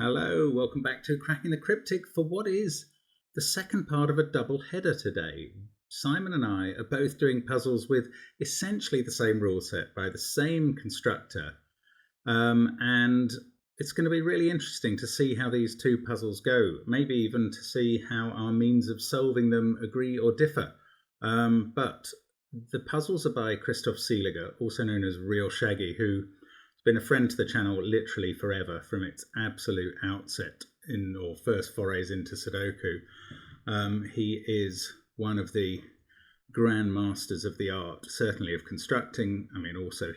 Hello, welcome back to Cracking the Cryptic for what is the second part of a double header today. Simon and I are both doing puzzles with essentially the same rule set by the same constructor, and it's going to be really interesting to see how these two puzzles go, maybe even to see how our means of solving them agree or differ. But the puzzles are by Christoph Seeliger, also known as Real Shaggy, who been a friend to the channel literally forever from its absolute outset or first forays into Sudoku. He is one of the grand masters of the art, certainly of constructing. I mean, also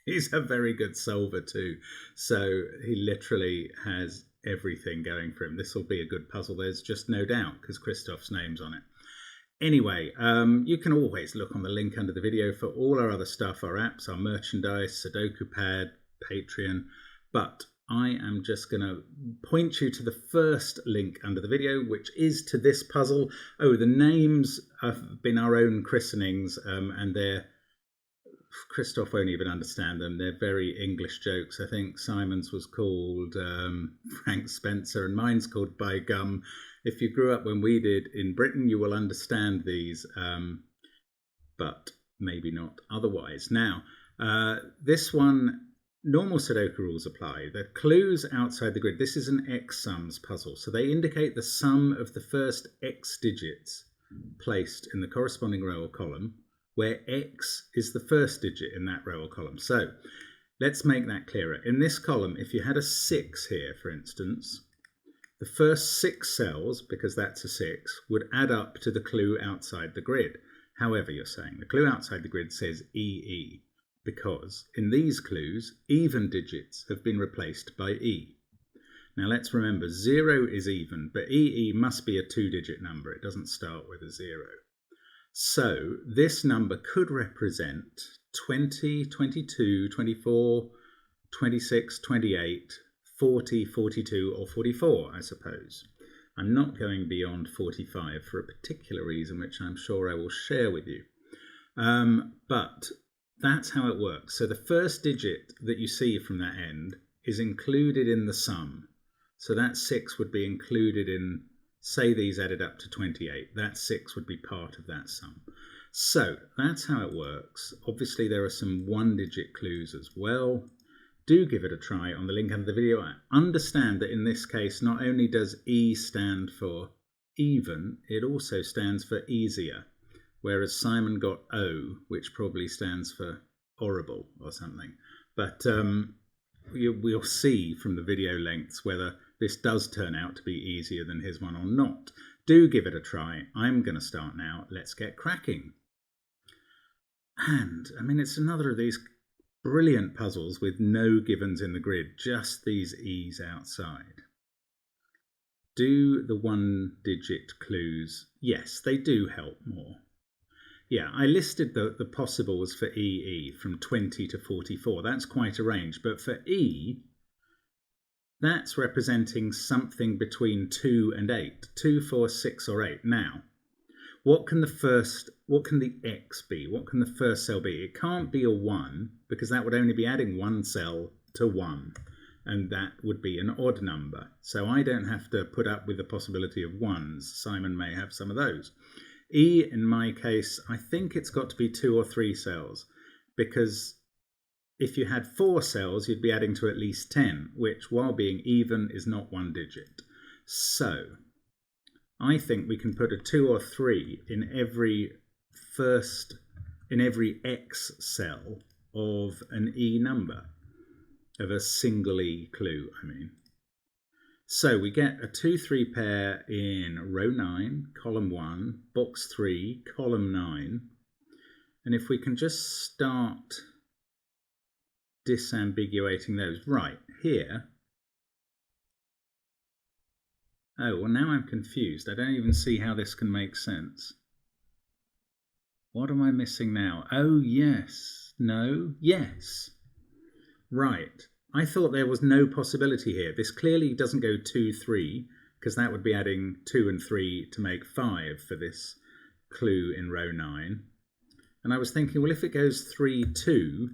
he's a very good solver too. So he literally has everything going for him. This will be a good puzzle, there's just no doubt, because Christoph's name's on it. Anyway, you can always look on the link under the video for all our other stuff, our apps, our merchandise, Sudoku Pad, Patreon, but I am just going to point you to the first link under the video, which is to this puzzle. Oh, the names have been our own christenings, and Christoph won't even understand them. They're very English jokes. I think Simon's was called Frank Spencer, and mine's called By Gum. If you grew up when we did in Britain, you will understand these, but maybe not otherwise. Now, this one, normal Sudoku rules apply. The clues outside the grid, this is an X sums puzzle, so they indicate the sum of the first X digits placed in the corresponding row or column, where X is the first digit in that row or column. So let's make that clearer. In this column, if you had a 6 here, for instance, the first 6 cells, because that's a 6, would add up to the clue outside the grid. However, you're saying the clue outside the grid says EE, because in these clues, even digits have been replaced by E. Now let's remember, 0 is even, but EE must be a 2-digit number. It doesn't start with a 0. So this number could represent 20, 22, 24, 26, 28, 40, 42 or 44, I suppose. I'm not going beyond 45 for a particular reason, which I'm sure I will share with you. But that's how it works. So the first digit that you see from that end is included in the sum. So that 6 would be included in, say these added up to 28. That 6 would be part of that sum. So that's how it works. Obviously there are some 1-digit clues as well. Do give it a try on the link under the video. Understand that in this case, not only does E stand for even, it also stands for easier, whereas Simon got O, which probably stands for horrible or something. But we'll see from the video lengths whether this does turn out to be easier than his one or not. Do give it a try. I'm going to start now. Let's get cracking. And, I mean, it's another of these brilliant puzzles with no givens in the grid, just these E's outside. Do the 1-digit clues? Yes, they do help more. Yeah, I listed the possibles for EE from 20 to 44. That's quite a range, but for E, that's representing something between 2 and 8. 2, 4, 6 or 8. Now, what can the X be? What can the first cell be? It can't be a 1, because that would only be adding 1 cell to 1, and that would be an odd number. So I don't have to put up with the possibility of 1s. Simon may have some of those. E, in my case, I think it's got to be 2 or 3 cells, because if you had 4 cells, you'd be adding to at least 10, which, while being even, is not 1 digit. So I think we can put a 2 or 3 in every X cell of an E number, of a single E clue, I mean. So we get a 2-3 pair in row 9, column 1, box 3, column 9. And if we can just start disambiguating those. Right, here. Oh, well, now I'm confused. I don't even see how this can make sense. What am I missing now? Oh, yes. No. Yes. Right. I thought there was no possibility here. This clearly doesn't go 2, 3, because that would be adding 2 and 3 to make 5 for this clue in row 9. And I was thinking, well, if it goes 3, 2,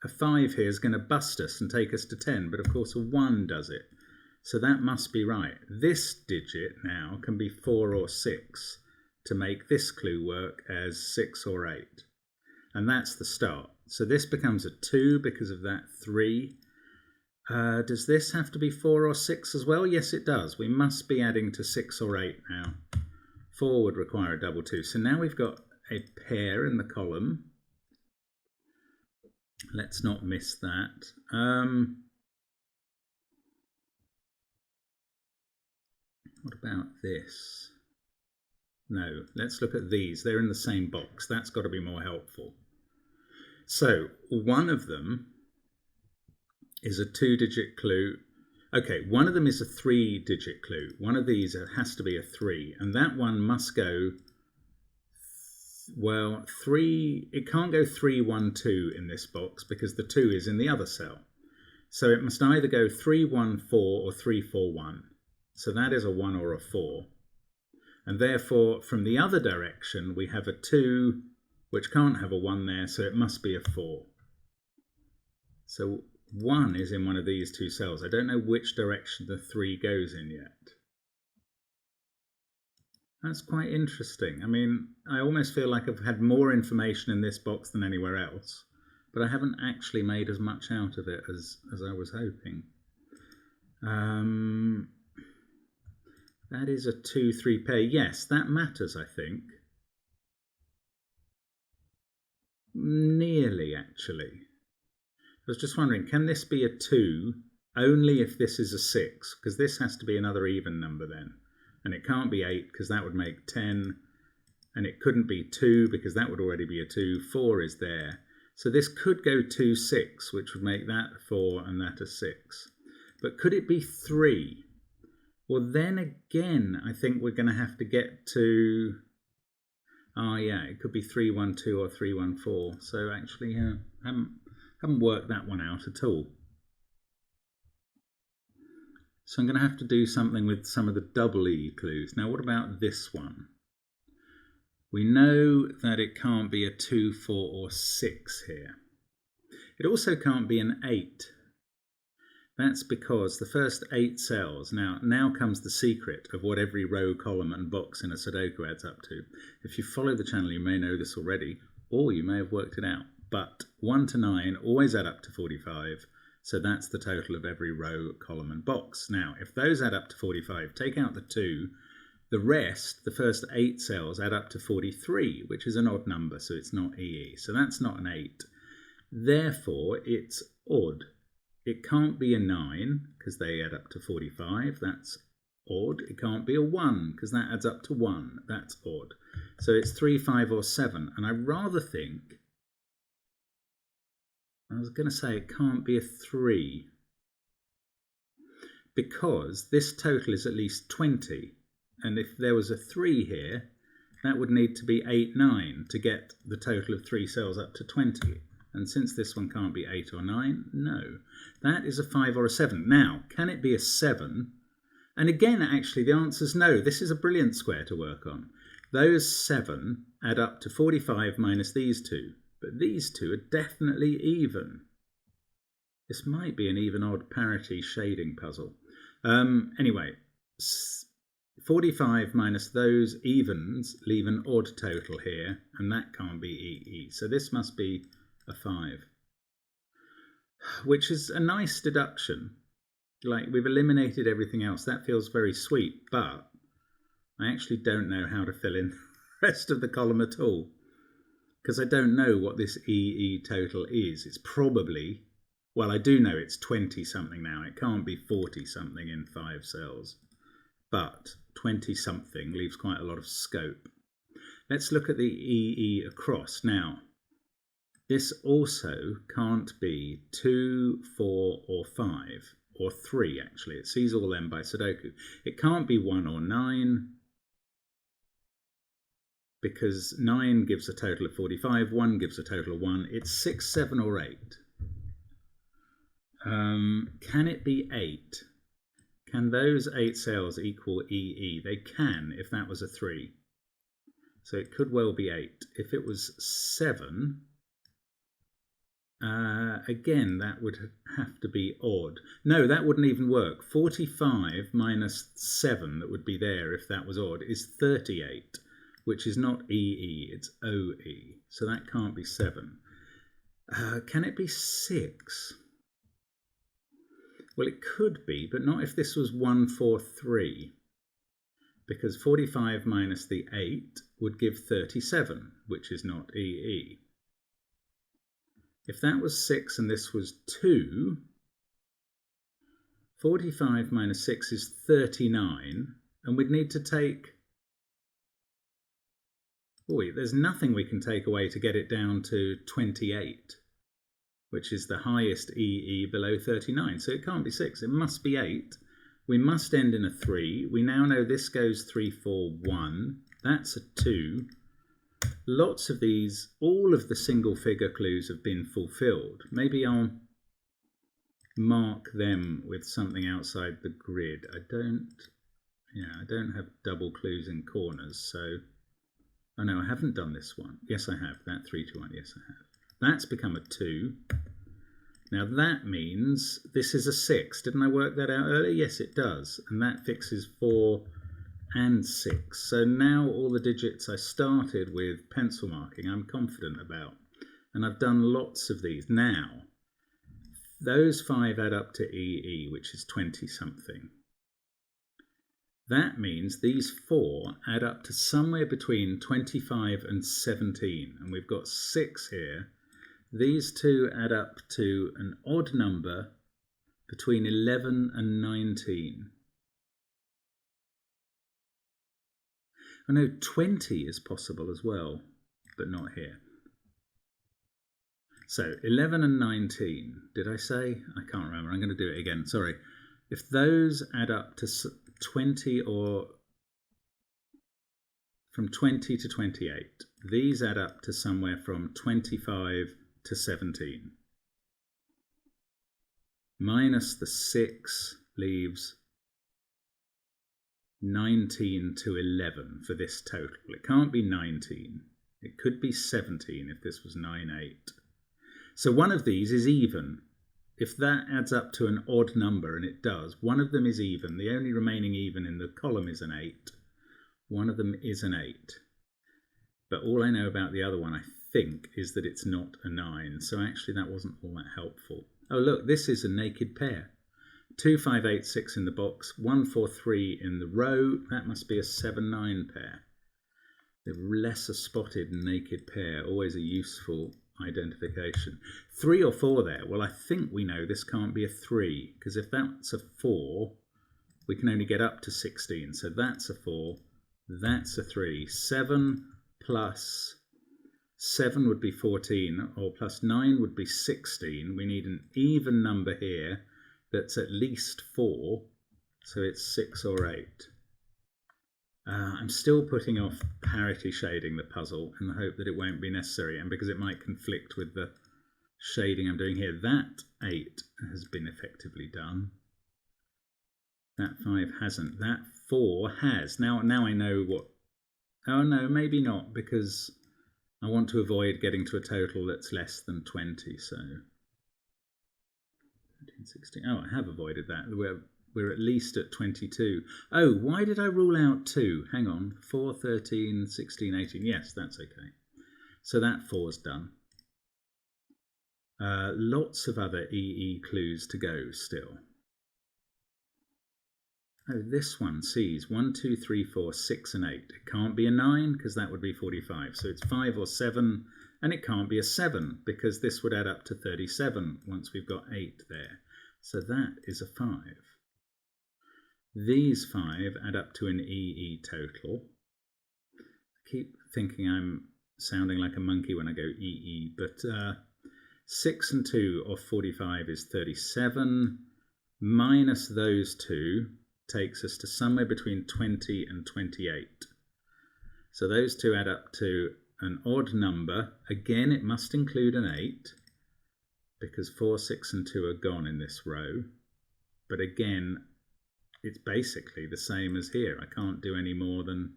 a 5 here is going to bust us and take us to 10, but of course a 1 does it. So that must be right. This digit now can be 4 or 6 to make this clue work as 6 or 8. And that's the start. So this becomes a 2 because of that 3. Does this have to be 4 or 6 as well? Yes, it does. We must be adding to 6 or 8 now. 4 would require a double 2. So now we've got a pair in the column. Let's not miss that. What about this? No, let's look at these. They're in the same box. That's got to be more helpful. So one of them is a 2-digit clue. Okay, one of them is a 3-digit clue. One of these has to be a 3, and that one must go, well, 3, it can't go 3, 1, 2 in this box because the 2 is in the other cell. So it must either go 3, 1, 4 or 3, 4, 1. So that is a 1 or a 4. And therefore, from the other direction, we have a 2, which can't have a 1 there, so it must be a 4. So 1 is in one of these two cells. I don't know which direction the 3 goes in yet. That's quite interesting. I mean, I almost feel like I've had more information in this box than anywhere else, but I haven't actually made as much out of it as I was hoping. That is a 2-3 pair. Yes, that matters, I think. Nearly, actually. I was just wondering, can this be a 2 only if this is a 6? Because this has to be another even number then. And it can't be 8 because that would make 10. And it couldn't be 2 because that would already be a 2. 4 is there. So this could go 2, 6, which would make that a 4 and that a 6. But could it be 3? Well, then again, I think we're going to have to get to... Oh, yeah, it could be 3, 1, 2 or 3, 1, 4. So actually, I haven't worked that one out at all. So I'm going to have to do something with some of the double E clues. Now, what about this one? We know that it can't be a 2, 4 or 6 here. It also can't be an 8. That's because the first 8 cells, now comes the secret of what every row, column and box in a Sudoku adds up to. If you follow the channel, you may know this already, or you may have worked it out. But 1 to 9 always add up to 45, so that's the total of every row, column and box. Now, if those add up to 45, take out the 2, the rest, the first 8 cells, add up to 43, which is an odd number, so it's not EE. So that's not an 8. Therefore, it's odd. It can't be a 9, because they add up to 45. That's odd. It can't be a 1, because that adds up to 1. That's odd. So it's 3, 5, or 7. And I rather think... I was going to say it can't be a 3, because this total is at least 20. And if there was a 3 here, that would need to be 8, 9 to get the total of 3 cells up to 20. And since this one can't be 8 or 9, no. That is a 5 or a 7. Now, can it be a 7? And again, actually, the answer is no. This is a brilliant square to work on. Those 7 add up to 45 minus these 2. But these 2 are definitely even. This might be an even-odd parity shading puzzle. Anyway, 45 minus those evens leave an odd total here, and that can't be EE. So this must be a 5, which is a nice deduction. Like, we've eliminated everything else. That feels very sweet, but I actually don't know how to fill in the rest of the column at all, because I don't know what this EE total is. It's probably, well, I do know it's 20-something now. It can't be 40-something in 5 cells, but 20-something leaves quite a lot of scope. Let's look at the EE across. Now, this also can't be 2, 4 or 5, or 3 actually. It sees all them by Sudoku. It can't be 1 or 9, because 9 gives a total of 45, 1 gives a total of 1. It's 6, 7 or 8. Can it be 8? Can those 8 cells equal EE? They can if that was a 3. So it could well be 8. If it was 7... Again, that would have to be odd. No, that wouldn't even work. 45 minus 7 that would be there if that was odd is 38, which is not EE, it's OE. So that can't be 7. Can it be 6? Well, it could be, but not if this was 1, 4, 3. Because 45 minus the 8 would give 37, which is not EE. If that was 6 and this was 2, 45 minus 6 is 39, and we'd need to take... there's nothing we can take away to get it down to 28, which is the highest EE below 39. So it can't be 6, it must be 8. We must end in a 3. We now know this goes 3, 4, 1. That's a 2. Lots of these, all of the single figure clues have been fulfilled. Maybe I'll mark them with something outside the grid. I don't have double clues in corners, so... Oh no, I haven't done this one. Yes, I have. That 3 to 1, yes, I have. That's become a 2. Now that means this is a 6. Didn't I work that out earlier? Yes, it does. And that fixes 4 and 6. So now all the digits I started with pencil marking, I'm confident about. And I've done lots of these. Now, those 5 add up to EE, which is 20-something. That means these 4 add up to somewhere between 25 and 17. And we've got 6 here. These 2 add up to an odd number between 11 and 19. I know 20 is possible as well, but not here. So 11 and 19, did I say? I can't remember. I'm going to do it again. Sorry. If those add up to 20 or from 20 to 28, these add up to somewhere from 25 to 17. Minus the 6 leaves 19 to 11 for this total. It can't be 19. It could be 17 if this was 9, 8. So one of these is even. If that adds up to an odd number, and it does, one of them is even. The only remaining even in the column is an 8. One of them is an 8. But all I know about the other one, I think, is that it's not a 9. So actually that wasn't all that helpful. Oh look, this is a naked pair. 2, 5, 8, 6 in the box, 1, 4, 3 in the row. That must be a 7, 9 pair. The lesser spotted naked pair, always a useful identification. 3 or 4 there. Well, I think we know this can't be a 3, because if that's a 4, we can only get up to 16. So that's a 4, that's a 3. 7 plus 7 would be 14, or plus 9 would be 16. We need an even number here that's at least 4, so it's 6 or 8. I'm still putting off parity shading the puzzle in the hope that it won't be necessary, and because it might conflict with the shading I'm doing here. That 8 has been effectively done. That 5 hasn't. That 4 has. Now I know what... Oh no, maybe not, because I want to avoid getting to a total that's less than 20, so... 13, 16. Oh, I have avoided that. We're at least at 22. Oh, why did I rule out 2? Hang on. 4, 13, 16, 18. Yes, that's okay. So that 4's done. Lots of other EE clues to go still. Oh, this one, C's. 1, 2, 3, 4, 6 and 8. It can't be a 9 because that would be 45. So it's 5 or 7. And it can't be a 7 because this would add up to 37 once we've got 8 there. So that is a 5. These 5 add up to an EE total. I keep thinking I'm sounding like a monkey when I go EE, but 6 and 2 of 45 is 37. Minus those 2 takes us to somewhere between 20 and 28. So those 2 add up to an odd number. Again, it must include an 8 because 4, 6 and 2 are gone in this row. But again, it's basically the same as here. I can't do any more than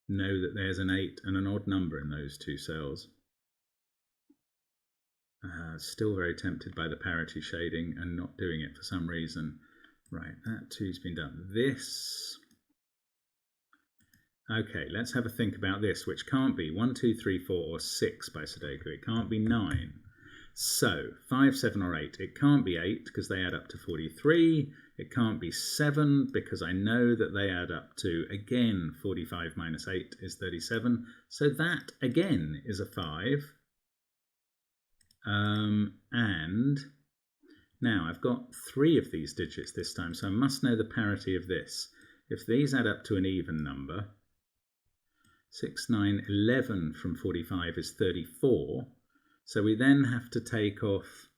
know that there's an 8 and an odd number in those 2 cells. Still very tempted by the parity shading and not doing it for some reason. Right, that 2's been done. This. Okay, let's have a think about this, which can't be 1, 2, 3, 4, or 6 by Sudoku. It can't be 9. So, 5, 7, or 8. It can't be 8 because they add up to 43. It can't be 7 because I know that they add up to, again, 45 minus 8 is 37. So that, again, is a 5. And now I've got 3 of these digits this time, so I must know the parity of this. If these add up to an even number, 6, 9, 11 from 45 is 34. So we then have to take off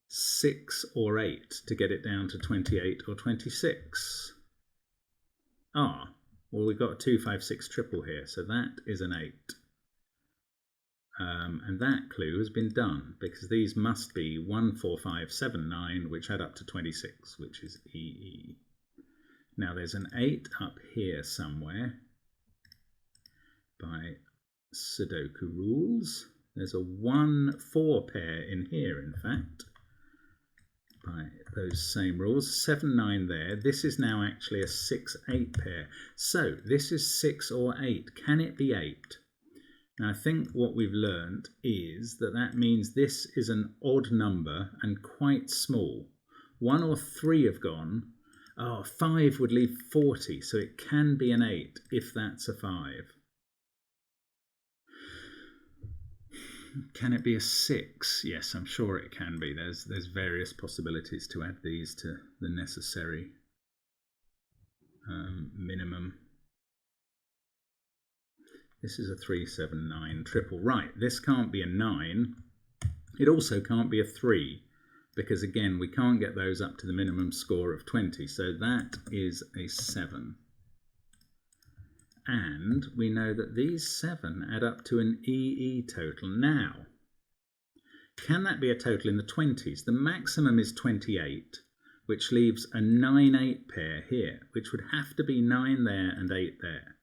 6 or 8 to get it down to 28 or 26. Well, we've got a 2, 5, 6 triple here, so that is an 8. And that clue has been done because these must be 1, 4, 5, 7, 9, which add up to 26, which is EE. Now there's an 8 up here somewhere by Sudoku rules. There's a 1, 4 pair in here, in fact, by those same rules. 7, 9 there. This is now actually a 6, 8 pair. So this is 6 or 8. Can it be 8? Now I think what we've learned is that that means this is an odd number and quite small. 1 or 3 have gone. 5 would leave 40, so it can be an 8 if that's a 5. Can it be a 6? Yes, I'm sure it can be. There's various possibilities to add these to the necessary minimum. This is a 3, 7, 9 triple. Right, this can't be a 9. It also can't be a 3 because, again, we can't get those up to the minimum score of 20. So that is a 7. And we know that these 7 add up to an EE total. Now, can that be a total in the 20s? The maximum is 28, which leaves a 9, 8 pair here, which would have to be 9 there and 8 there.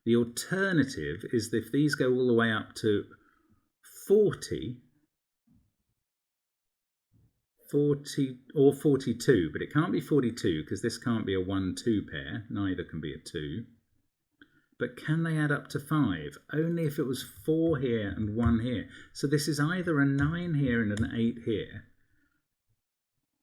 The alternative is if these go all the way up to 40 or 42, but it can't be 42 because this can't be a 1, 2 pair, neither can be a 2. But can they add up to 5? Only if it was 4 here and 1 here. So this is either a 9 here and an 8 here,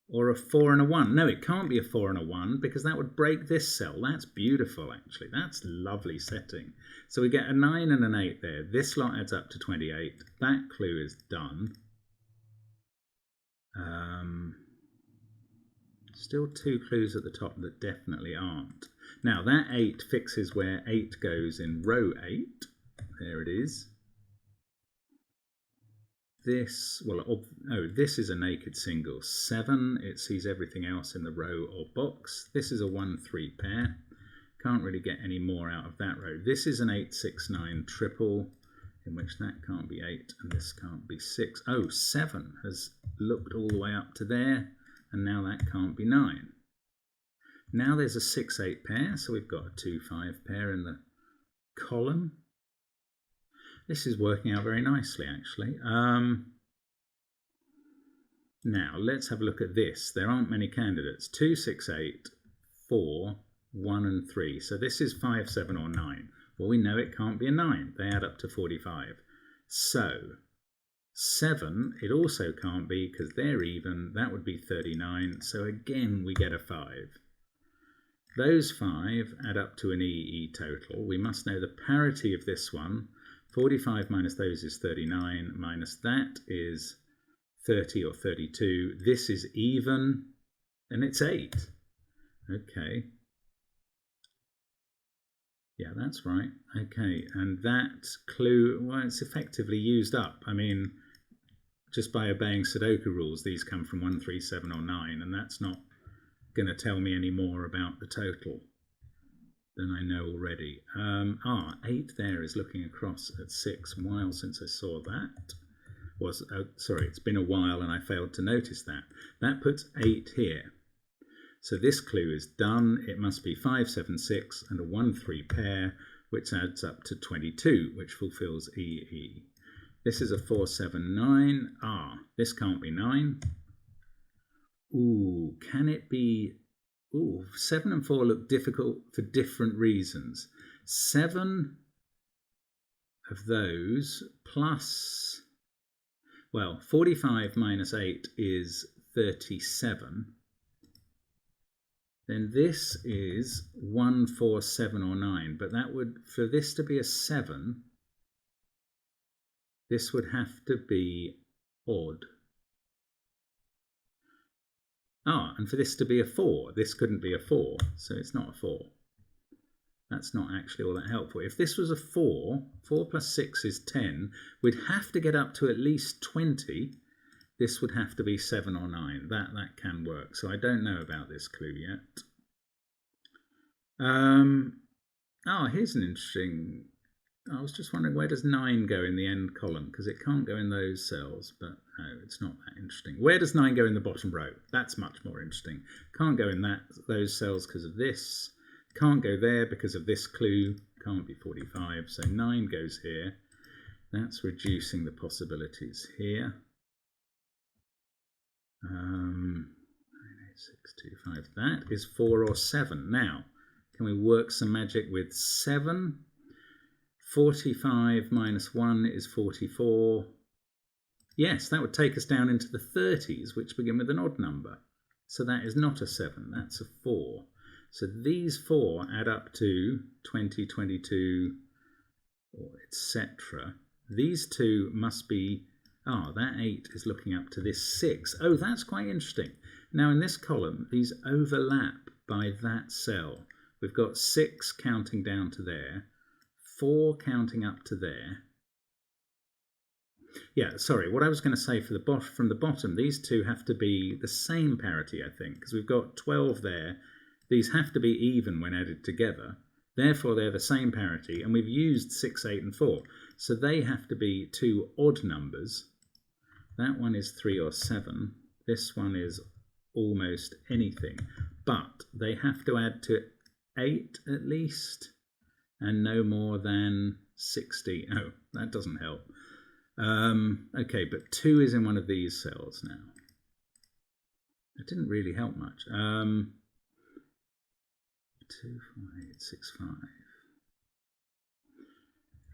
or a 4 and a 1. No, it can't be a 4 and a 1 because that would break this cell. That's beautiful, actually. That's lovely setting. So we get a 9 and an 8 there. This lot adds up to 28. That clue is done. Still 2 clues at the top that definitely aren't. Now that 8 fixes where 8 goes in row 8. There it is. This, this is a naked single. 7, it sees everything else in the row or box. This is a 1, 3 pair. Can't really get any more out of that row. This is an 8, 6, 9 triple, in which that can't be 8 and this can't be 6. 7 has looked all the way up to there, and now that can't be 9. Now there's a 6, 8 pair, so we've got a 2, 5 pair in the column. This is working out very nicely, actually. Now, let's have a look at this. There aren't many candidates. 2, 6, 8, 4, 1 and 3. So this is 5, 7 or 9. Well, we know it can't be a 9. They add up to 45. So 7, it also can't be because they're even. That would be 39. So again, we get a 5. Those 5 add up to an EE total. We must know the parity of this one. 45 minus those is 39, minus that is 30 or 32. This is even, and it's 8. Okay. Yeah, that's right. Okay, and that clue, well, it's effectively used up. I mean, just by obeying Sudoku rules, these come from 1, 3, 7 or 9, and that's not going to tell me any more about the total than I know already. 8 there is looking across at 6. A while since I saw that. Sorry, it's been a while and I failed to notice that. That puts 8 here. So this clue is done. It must be 5, 7, 6 and a 1, 3 pair, which adds up to 22, which fulfills EE. This is a 4, 7, 9. Ah, this can't be 9. Ooh, can it be? Ooh, 7 and 4 look difficult for different reasons. 7 of those plus, well, 45 minus 8 is 37. Then this is 1, 4, 7 or 9. But that would, for this to be a 7, this would have to be odd. Ah, and for this to be a 4, this couldn't be a 4, so it's not a 4. That's not actually all that helpful. If this was a 4, 4 plus 6 is 10, we'd have to get up to at least 20. This would have to be 7 or 9. That can work. So I don't know about this clue yet. Here's an interesting... I was just wondering, where does 9 go in the end column? Because it can't go in those cells, but no, it's not that interesting. Where does 9 go in the bottom row? That's much more interesting. Can't go in those cells because of this. Can't go there because of this clue. Can't be 45, so 9 goes here. That's reducing the possibilities here. 9, 8, 6, 2, 5. That is 4 or 7. Now, can we work some magic with 7? 45 minus 1 is 44. Yes, that would take us down into the 30s, which begin with an odd number. So that is not a 7, that's a 4. So these 4 add up to 20, 22, etc. These 2 must be, that 8 is looking up to this 6. Oh, that's quite interesting. Now in this column, these overlap by that cell. We've got 6 counting down to there, 4 counting up to there. Yeah, sorry, what I was going to say from the bottom, these 2 have to be the same parity, I think, because we've got 12 there. These have to be even when added together. Therefore, they're the same parity, and we've used 6, 8, and 4. So they have to be 2 odd numbers. That one is 3 or 7. This one is almost anything. But they have to add to 8 at least, and no more than 60. Oh, that doesn't help. Okay, but 2 is in one of these cells now. It didn't really help much. 2, 5, 8, 6,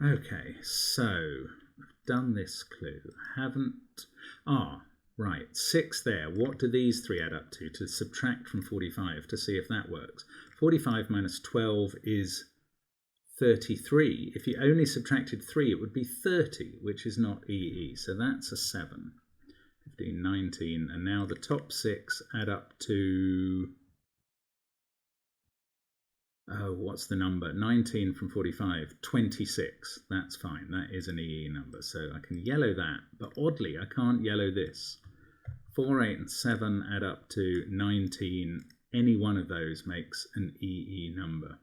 5. Okay, so I've done this clue. I haven't... right, 6 there. What do these 3 add up to subtract from 45 to see if that works? 45 minus 12 is 33. If you only subtracted 3, it would be 30, which is not EE. So that's a 7. 15, 19, and now the top 6 add up to... Oh, what's the number? 19 from 45, 26. That's fine. That is an EE number. So I can yellow that. But oddly, I can't yellow this. 4, 8, and 7 add up to 19. Any one of those makes an EE number.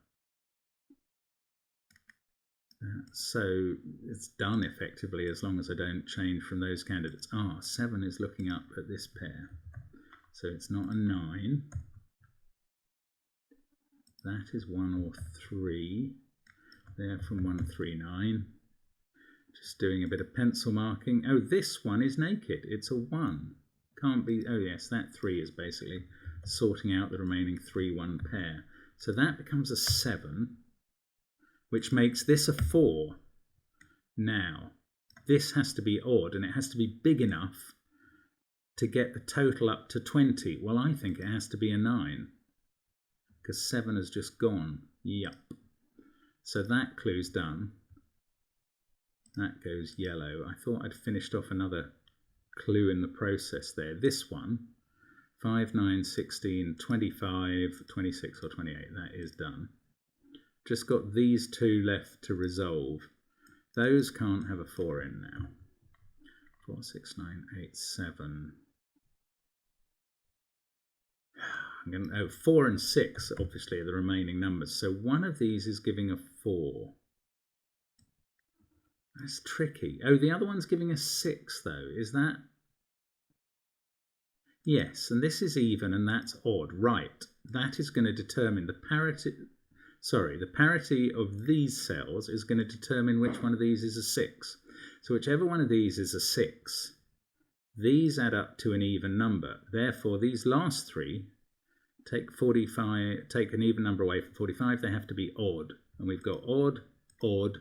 So it's done effectively as long as I don't change from those candidates. 7 is looking up at this pair. So it's not a 9. That is 1 or 3. There from 139. Just doing a bit of pencil marking. Oh, this one is naked. It's a 1. Can't be... Oh, yes, that 3 is basically sorting out the remaining 3 1 pair. So that becomes a 7, which makes this a 4. Now, this has to be odd, and it has to be big enough to get the total up to 20. Well, I think it has to be a 9. Because 7 has just gone. Yup. So that clue's done. That goes yellow. I thought I'd finished off another clue in the process there. This one, 5, 9, 16, 25, 26 or 28. That is done. Just got these 2 left to resolve. Those can't have a 4 in now. 4, 6, 9, 8, 7... 4 and 6 obviously are the remaining numbers, so one of these is giving a 4. That's tricky. Oh, the other one's giving a 6 though. Is that? Yes, and this is even and that's odd. Right, that is going to determine the parity. Sorry, the parity of these cells is going to determine which one of these is a 6. So whichever one of these is a 6, these add up to an even number. Therefore, these last three take an even number away from 45. They have to be odd. And we've got odd, odd.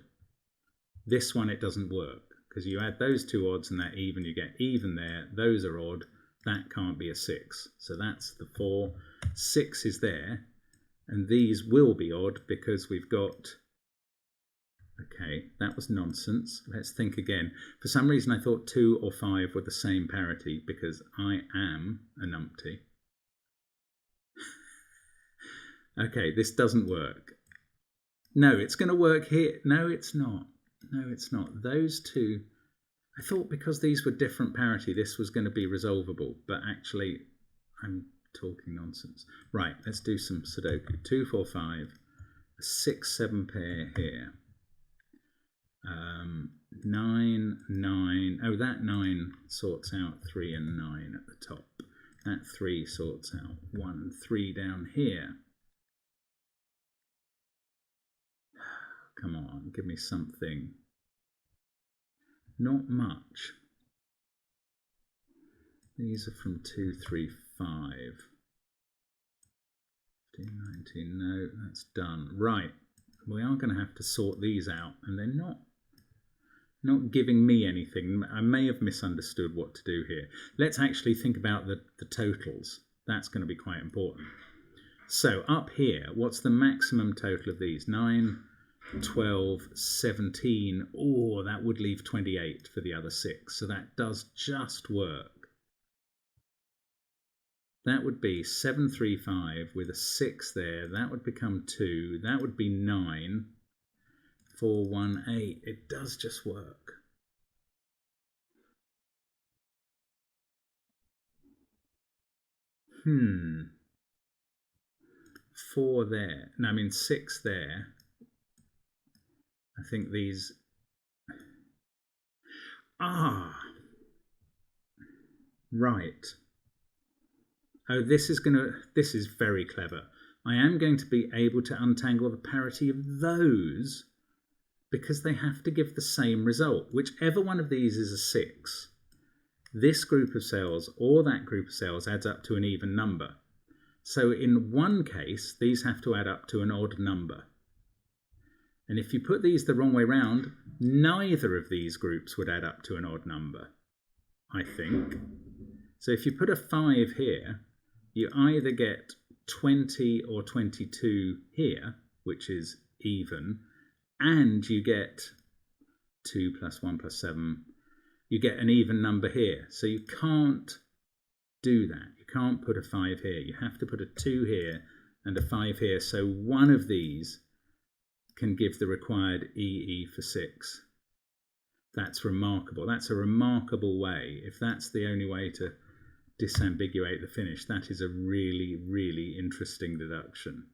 This one, it doesn't work, because you add those two odds and that even, you get even there. Those are odd. That can't be a 6. So that's the 4. 6 is there. And these will be odd because we've got... Okay, that was nonsense. Let's think again. For some reason I thought 2 or 5 were the same parity because I am a numpty. Okay, this doesn't work. No, it's going to work here. No, it's not. No, it's not. Those two, I thought because these were different parity, this was going to be resolvable. But actually, I'm talking nonsense. Right, let's do some Sudoku. 2, 4, 5, a 6, 7 pair here. 9, 9. Oh, that 9 sorts out 3 and 9 at the top. That 3 sorts out 1 and 3 down here. Come on, give me something. Not much. These are from 2, 3, 5. 15, 19, no, that's done. Right, we are going to have to sort these out, and they're not giving me anything. I may have misunderstood what to do here. Let's actually think about the totals. That's going to be quite important. So up here, what's the maximum total of these? 9, 12, 17. Oh, that would leave 28 for the other 6. So that does just work. That would be 7, 3, 5 with a 6 there. That would become 2. That would be 9. 4, 1, 8. It does just work. Hmm. 4 there. No, I mean 6 there. I think these... Ah! Right. Oh, this is very clever. I am going to be able to untangle the parity of those because they have to give the same result. Whichever one of these is a 6, this group of cells or that group of cells adds up to an even number. So in one case, these have to add up to an odd number. And if you put these the wrong way round, neither of these groups would add up to an odd number, I think. So if you put a 5 here, you either get 20 or 22 here, which is even, and you get 2 plus 1 plus 7. You get an even number here. So you can't do that. You can't put a 5 here. You have to put a 2 here and a 5 here. So one of these can give the required EE for 6. That's remarkable. That's a remarkable way. If that's the only way to disambiguate the finish, that is a really, really interesting deduction.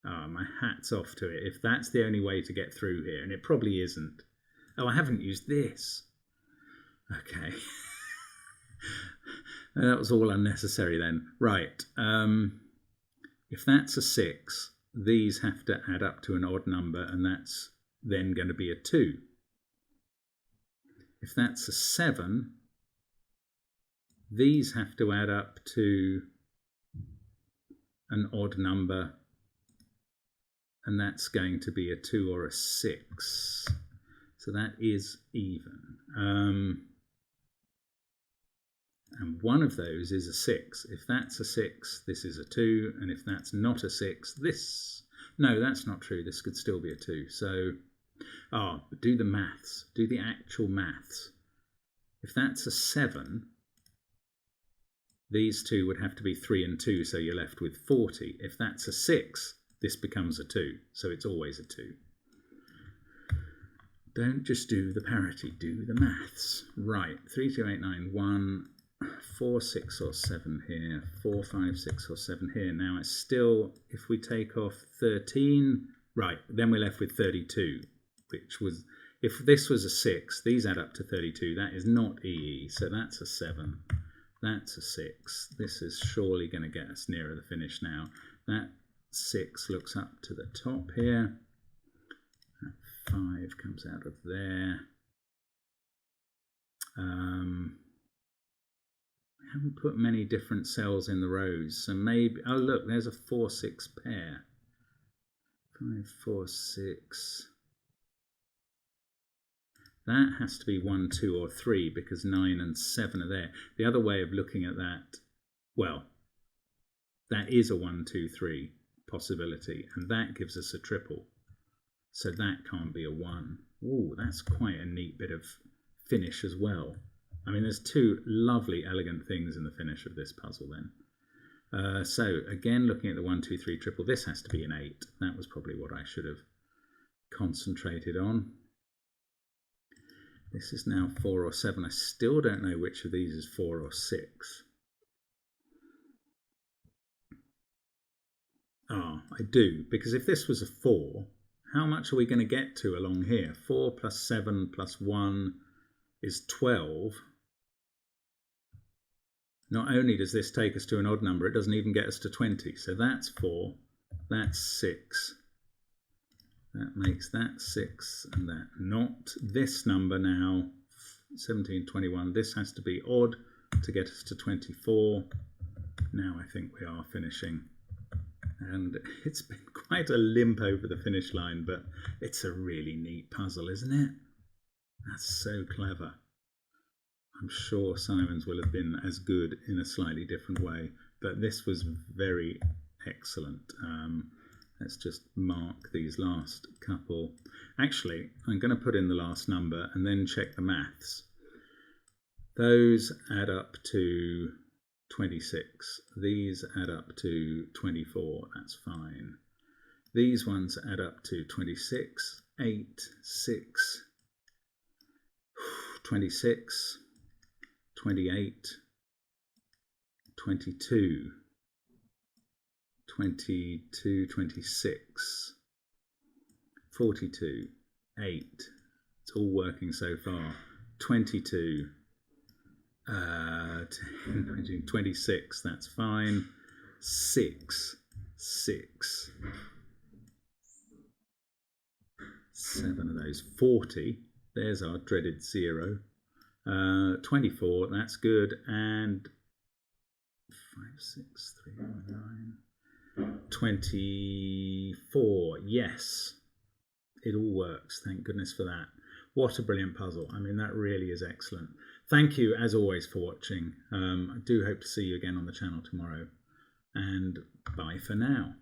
Oh, my hat's off to it. If that's the only way to get through here, and it probably isn't. Oh, I haven't used this. Okay. That was all unnecessary then. Right. If that's a 6, these have to add up to an odd number, and that's then going to be a 2. If that's a 7, these have to add up to an odd number, and that's going to be a 2 or a 6. So that is even. And one of those is a 6. If that's a 6, this is a 2. And if that's not a 6, this... No, that's not true. This could still be a 2. So, do the maths. Do the actual maths. If that's a 7, these two would have to be 3 and 2, so you're left with 40. If that's a 6, this becomes a 2. So it's always a 2. Don't just do the parity. Do the maths. Right. 3, 2, 8, 9, 1... 4, 6 or 7 here, 4, 5, 6 or 7 here. Now it's still, if we take off 13, right, then we're left with 32, which was, if this was a 6, these add up to 32. That is not EE, so that's a 7. That's a 6. This is surely going to get us nearer the finish now. That 6 looks up to the top here. That 5 comes out of there. I haven't put many different cells in the rows, so maybe, oh look, there's a 4-6 pair. 5, 4, 6. That has to be 1, 2, or 3 because 9 and 7 are there. The other way of looking at that, well, that is a 1, 2, 3 possibility, and that gives us a triple. So that can't be a 1. Ooh, that's quite a neat bit of finish as well. I mean, there's two lovely, elegant things in the finish of this puzzle then. So again, looking at the 1, 2, 3 triple, this has to be an 8. That was probably what I should have concentrated on. This is now 4 or 7. I still don't know which of these is 4 or 6. Ah, I do, because if this was a 4, how much are we going to get to along here? 4 plus 7 plus 1 is 12. Not only does this take us to an odd number, it doesn't even get us to 20. So that's 4, that's 6. That makes that 6 and that not. This number now, 17, 21, this has to be odd to get us to 24. Now I think we are finishing. And it's been quite a limp over the finish line, but it's a really neat puzzle, isn't it? That's so clever. I'm sure Simon's will have been as good in a slightly different way, but this was very excellent. Let's just mark these last couple. Actually, I'm going to put in the last number and then check the maths. Those add up to 26. These add up to 24. That's fine. These ones add up to 26, 8, 6, 26, 28, 22, 22, 26, 42, 8. It's all working so far. 22, 10, 26, that's fine. 6, 6. 7 of those. 40, there's our dreaded 0. 24, that's good. And 5, 6, 3, 9. 24, yes. It all works, thank goodness for that. What a brilliant puzzle. I mean, that really is excellent. Thank you, as always, for watching. I do hope to see you again on the channel tomorrow. And bye for now.